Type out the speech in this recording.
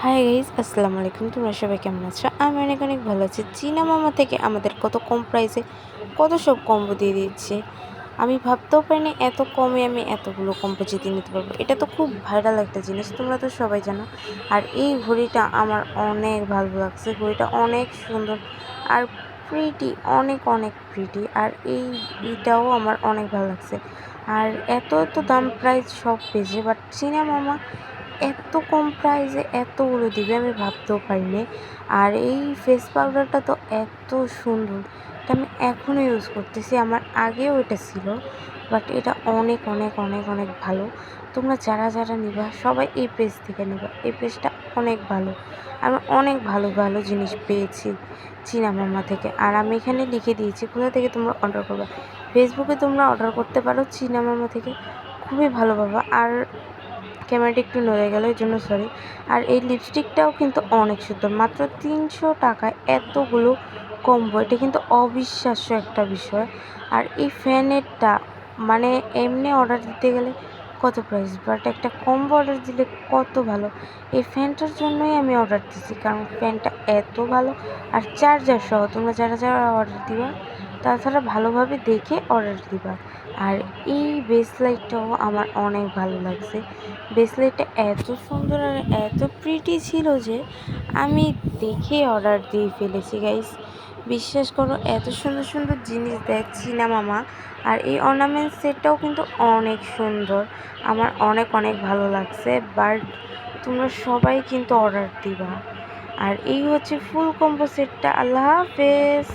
Hi guys, আসসালামু আলাইকুম। তোমরা সবাই কেমন আছো? আমি অনেক অনেক ভালো আছি। চীনা মামা থেকে আমাদের কত কম প্রাইসে কত সব কম্বো দিয়ে দিচ্ছে। আমি ভাবতেও পারিনি এত কমে আমি এতগুলো কম্বো জিতিয়ে নিতে পারবো। এটা তো খুব ভাইরাল একটা জিনিস, তোমরা তো সবাই জানো। আর এই ঘড়িটা আমার অনেক ভালো লাগছে। ঘড়িটা অনেক সুন্দর আর প্রিটি, অনেক অনেক প্রিটি। আর এইটাও আমার অনেক ভালো লাগছে। আর এত এত দাম প্রাইস সব পেয়েছে, বাট চীনা মামা এত কম প্রাইসে এতগুলো দিবে আমি ভাবতেও পারিনি। আর এই ফেস পাউডারটা তো এত সুন্দর, এটা আমি এখনও ইউজ করতেছি। আমার আগেও এটা ছিল, বাট এটা অনেক অনেক অনেক অনেক ভালো। তোমরা যারা যারা নিবা সবাই এই পেজ থেকে নিবা, এই পেজটা অনেক ভালো। আমি অনেক ভালো ভালো জিনিস পেয়েছি চীনা মামা থেকে। আর আমি এখানে লিখে দিয়েছি কোথা থেকে তোমরা অর্ডার করবে। ফেসবুকে তোমরা অর্ডার করতে পারো চীনা মামা থেকে, খুবই ভালো পাবা। আর ক্যামেরাটা একটু নড়ে গেল, এই জন্য সরি। আর এই লিপস্টিকটাও কিন্তু অনেক সুন্দর, মাত্র 300 টাকায় এতগুলো কম্বো, এটা কিন্তু অবিশ্বাস্য একটা বিষয়। আর এই ফ্যানেরটা মানে এমনি অর্ডার দিতে গেলে কত প্রাইস, বাট একটা কম্বো অর্ডার দিলে কত ভালো। এই ফ্যানটার জন্যই আমি অর্ডার দিচ্ছি, কারণ ফ্যানটা এত ভালো। আর চার্জার সহ তোমরা যারা যারা অর্ডার দিবা তাছাড়া ভালোভাবে দেখে অর্ডার দিবা। আর এই ব্রেসলাইটটাও আমার অনেক ভালো লাগছে। ব্রেসলেটটা এত সুন্দর আর এত প্রিটি ছিল যে আমি দেখে অর্ডার দিয়ে ফেলেছি গাইস। বিশ্বাস করো, এত সুন্দর সুন্দর জিনিস দেখছি না মামা। আর এই অর্নামেন্ট সেটটাও কিন্তু অনেক সুন্দর, আমার অনেক অনেক ভালো লাগছে। বাট তোমরা সবাই কিন্তু অর্ডার দিবা। আর এই হচ্ছে ফুল কম্বো সেটটা। আল্লাহ হাফেজ।